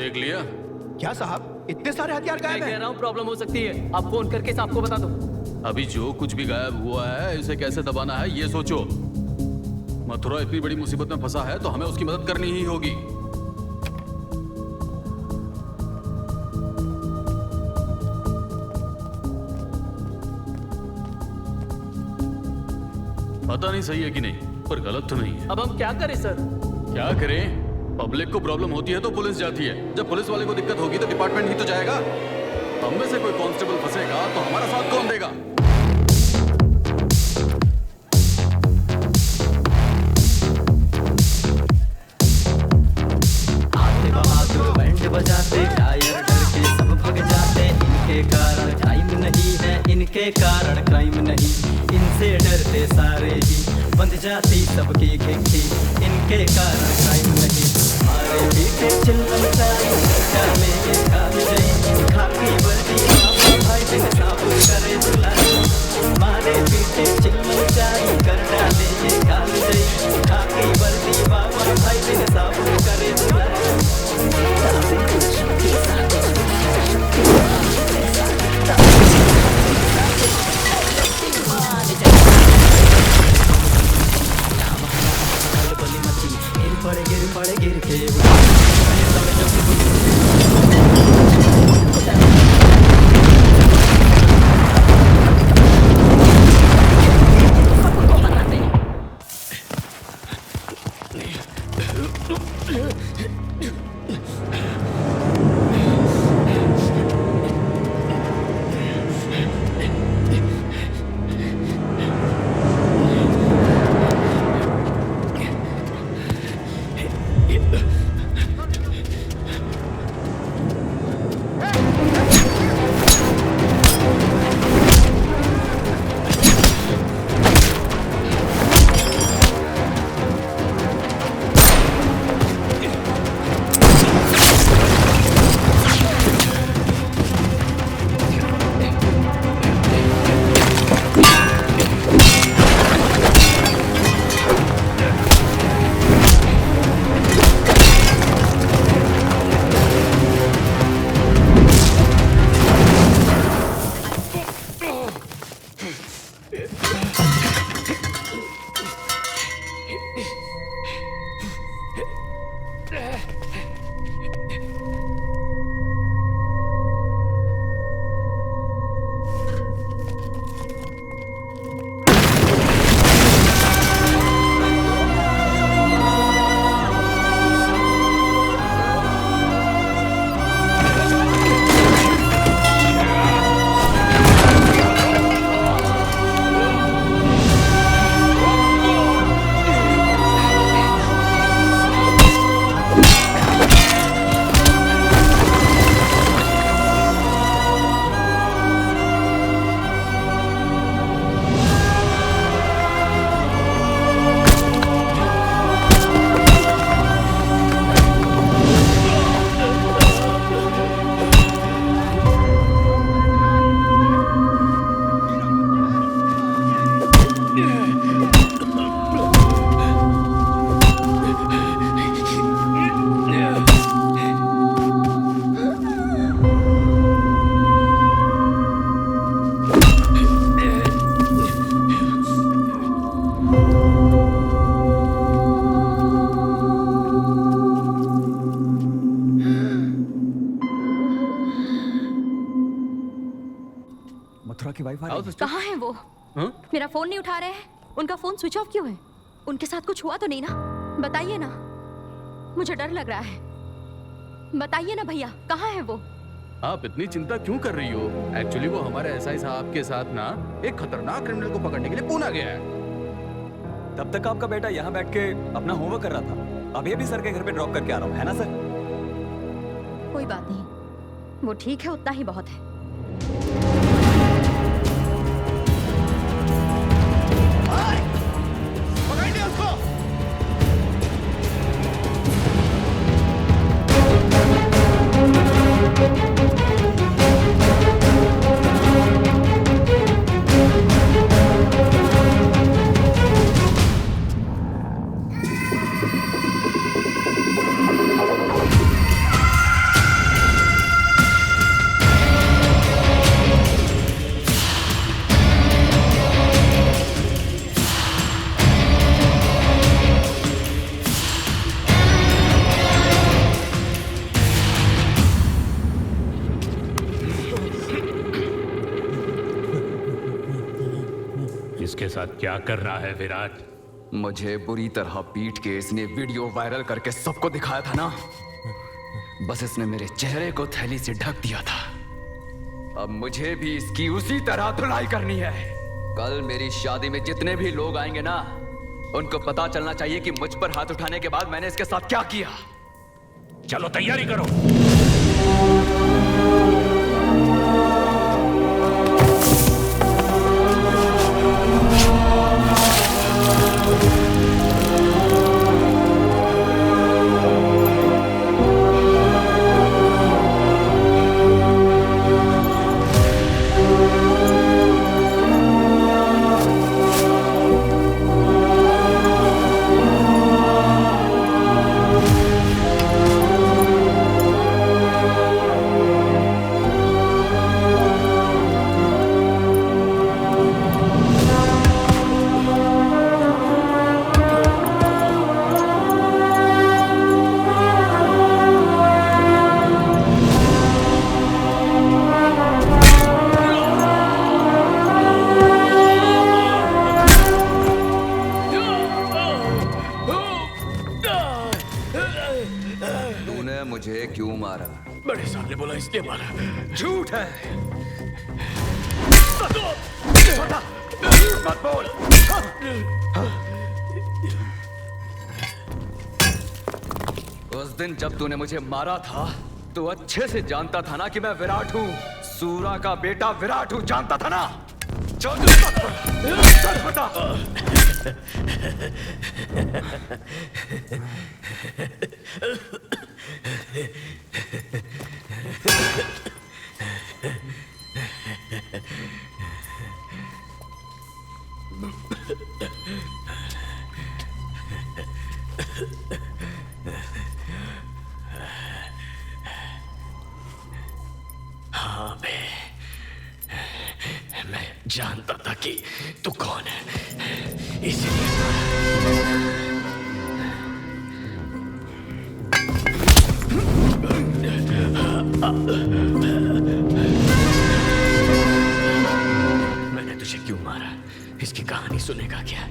देख लिया? क्या साहब, इतने सारे हथियार गायब मैं हैं? कह रहा हूँ प्रॉब्लम हो सकती है। आप फोन करके साहब को बता दो। अभी जो कुछ भी गायब हुआ है इसे कैसे दबाना है ये सोचो। मथुरा इतनी बड़ी मुसीबत में फंसा है तो हमें उसकी मदद करनी ही होगी। पता नहीं सही है कि नहीं, पर गलत तो नहीं है। अब हम क्या करें सर? क्या करें? पब्लिक को प्रॉब्लम होती है तो पुलिस जाती है। जब पुलिस वाले को दिक्कत होगी तो डिपार्टमेंट ही तो जाएगा। हम में से कोई कांस्टेबल फंसेगा तो हमारा साथ कौन देगा? आते बहादुर बैंड बजाते, टायर डर के सब भग जाते। इनके कारण टाइम नहीं है, इनके कारण क्राइम नहीं। इनसे डरते सारे ही बंद जाती सबकी खिड़की। इनके कारण क्राइम नहीं। मारे पीटे चिल्लम चाई डाले ये काल गई। खाकी वर्दी बाबू भाई दिन साबुन करे धुलाई। मारे पीटे चिल्लम चाई कर डाले ये काल गई। खाकी वर्दी बाबू भाई दिन साबुन करे धुलाई। गिर पड़े गिर के मथुरा की वाइफ आ आओ रही है। सिस्टर। कहाँ है वो? हाँ? मेरा फोन नहीं उठा रहे हैं। उनका फोन स्विच ऑफ क्यों है? उनके साथ कुछ हुआ तो नहीं ना? बताइए ना, मुझे डर लग रहा है। बताइए ना भैया, कहाँ है वो? आप इतनी चिंता क्यों कर रही हो? एक्चुअली वो हमारे एसआई साहब के साथ ना एक खतरनाक क्रिमिनल को पकड़ने के लिए पुणे गया है। तब तक आपका बेटा यहाँ बैठ के अपना होमवर्क कर रहा था। अभी अभी सर के घर पे ड्रॉप करके आ रहा हूँ, है ना सर? कोई बात नहीं, वो ठीक है, उतना ही बहुत है। पकड़िए उसको। साथ क्या कर रहा है विराट? मुझे बुरी तरह पीट के इसने वीडियो वायरल करके सबको दिखाया था ना। बस इसने मेरे चेहरे को थैली से ढक दिया था। अब मुझे भी इसकी उसी तरह धुलाई करनी है। कल मेरी शादी में जितने भी लोग आएंगे ना, उनको पता चलना चाहिए कि मुझ पर हाथ उठाने के बाद मैंने इसके साथ क्या किया। चलो तैयारी करो। तूने मुझे क्यों मारा? बड़े साहब ने बोला इसलिए मारा। झूठ है। मत बोल। उस दिन जब तूने मुझे मारा था तो अच्छे से जानता था ना कि मैं विराट हूँ, सूरा का बेटा विराट हूँ। जानता था ना? चल बता। हाँ मैं जानता था कि तू कौन है, इसलिए मैंने तुझे क्यों मारा, इसकी कहानी सुनेगा क्या?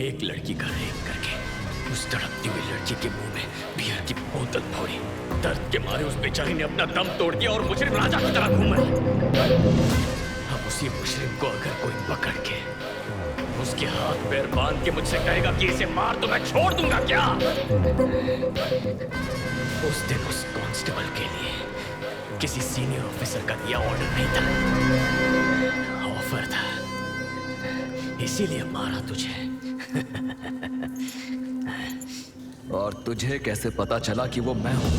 एक लड़की का रेप करके उस तड़पती हुई लड़की के मुंह में बियर की बोतल फोड़ी। दर्द के मारे उस बेचारी ने अपना दम तोड़ दिया और मुजरिम राजा की तरह घूमा। अब उसी मुजरिम को अगर कोई पकड़ के उसके हाथ पैर बांध के मुझसे कहेगा कि इसे मार, तो मैं छोड़ दूंगा क्या? उस दिन उस कांस्टेबल के लिए किसी सीनियर ऑफिसर का दिया ऑर्डर नहीं था, ऑफर था, इसीलिए मारा तुझे। और तुझे कैसे पता चला कि वो मैं हूं?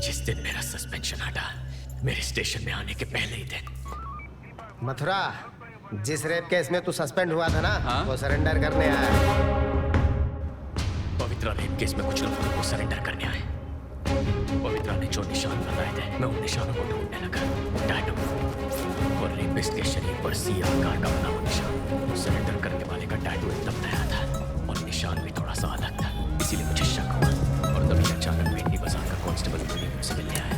जिस दिन मेरा सस्पेंशन हटा, मेरे स्टेशन में आने के पहले ही दिन। मथुरा, जिस रेप केस में तू सस्पेंड हुआ था ना, हाँ? वो सरेंडर करने आया। पवित्रा रेप केस में कुछ लोग को सरेंडर करने आए। पवित्रा ने जो निशान बताए थे, मैं उन निशानों को ढूंढने लगा। टैटू और रेपिस्ट के शरीर पर सी आकार का बना हुआ निशान। सरेंडर करने वाले का टैटू एकदम नया था और निशान भी थोड़ा सा अलग था, इसीलिए मुझे शक हुआ। और तभी अचानक भिंडी बाजार का कांस्टेबल मुझसे मिलने आया।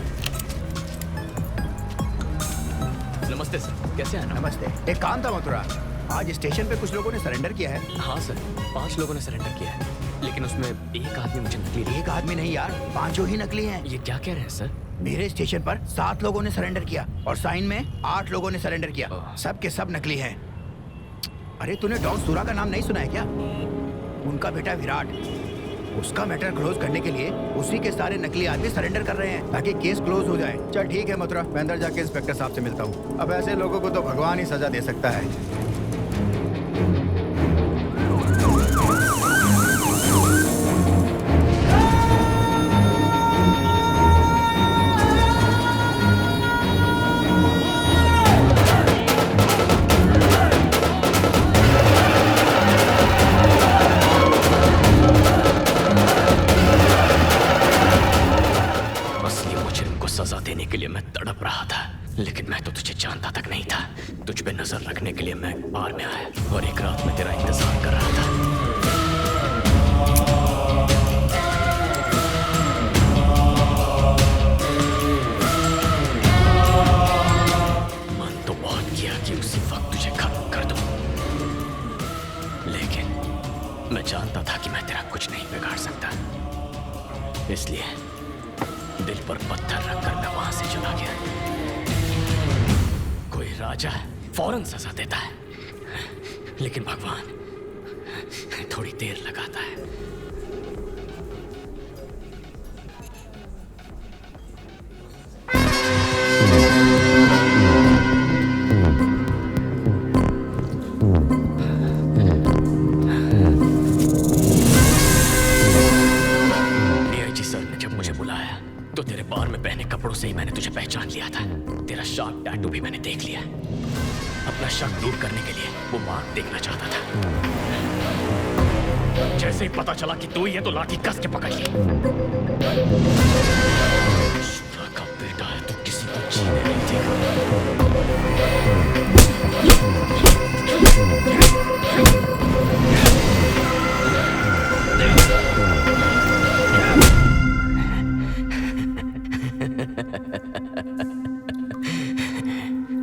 नमस्ते सर, कैसे हैं? नमस्ते। एक काम था मथुरा, आज स्टेशन पे कुछ लोगों ने सरेंडर किया है। हाँ सर, 5 लोगों ने सरेंडर किया है, लेकिन उसमें एक आदमी मुझे नकली। एक आदमी नहीं यार, 5 ही नकली हैं। ये क्या कह रहे हैं सर? मेरे स्टेशन पर 7 लोगों ने सरेंडर किया और साइन में 8 लोगों ने सरेंडर किया। सब के सब नकली हैं। अरे तूने डॉन सूरा का नाम नहीं सुना है क्या? उनका बेटा विराट, उसका मैटर क्लोज करने के लिए उसी के सारे नकली आदमी सरेंडर कर रहे हैं ताकि केस क्लोज हो जाए। चल ठीक है मथुरा, मैं अंदर जाके इंस्पेक्टर साहब से मिलता हूँ। अब ऐसे लोगों को तो भगवान ही सजा दे सकता है। सजा देने के लिए मैं तड़प रहा था, लेकिन मैं तो तुझे जानता तक नहीं था। तुझ पे नजर रखने के लिए मैं बार में आया और एक रात में तेरा इंतजार कर रहा था। मन मैं जानता था कि मैं तेरा कुछ नहीं बिगाड़ सकता, इसलिए दिल पर पत्थर रखकर मैं वहां से चला गया। कोई राजा फौरन सजा देता है, लेकिन भगवान थोड़ी देर लगाता है। डीआईजी सर ने जब मुझे बुलाया तो तेरे बार में पहने कपड़ों से ही मैंने तुझे पहचान लिया था। तेरा शार्प टैटू भी मैंने देख लिया। अपना शक दूर करने के लिए वो मार्क देखना चाहता था। जैसे ही पता चला कि तू ही है तो लाठी कस के पकड़ ली। शुभ्रा का बेटा है, तू किसी को जीने नहीं देगा।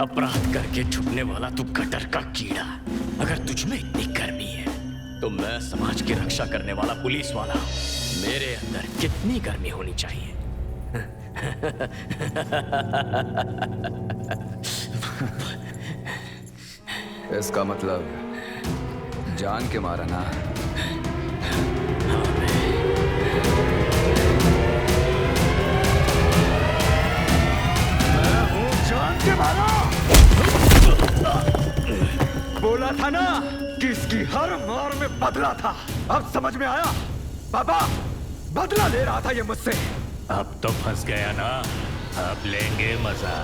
अपराध करके छुपने वाला तू गटर का कीड़ा। अगर तुझ में इतनी गर्मी है तो मैं समाज की रक्षा करने वाला पुलिस वाला हूं। मेरे अंदर कितनी गर्मी होनी चाहिए? इसका मतलब जान के मारा ना? जान के मारा। बोला था ना कि इसकी हर मार में बदला था। अब समझ में आया? पापा बदला ले रहा था ये मुझसे। अब तो फंस गया ना, अब लेंगे मजा।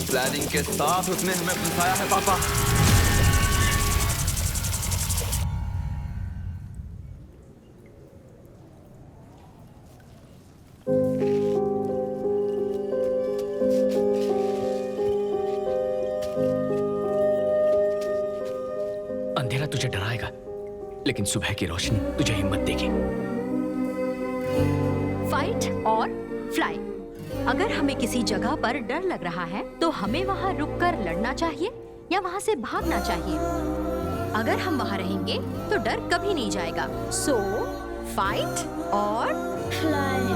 प्लानिंग के साथ उसने हमें फंसाया है पापा। अंधेरा तुझे डराएगा, लेकिन सुबह की रोशनी तुझे हिम्मत देगी। फाइट और फ्लाई। अगर हमें किसी जगह पर डर लग रहा है तो हमें वहाँ रुककर लड़ना चाहिए या वहाँ से भागना चाहिए। अगर हम वहाँ रहेंगे तो डर कभी नहीं जाएगा। सो फाइट और फ्लाई।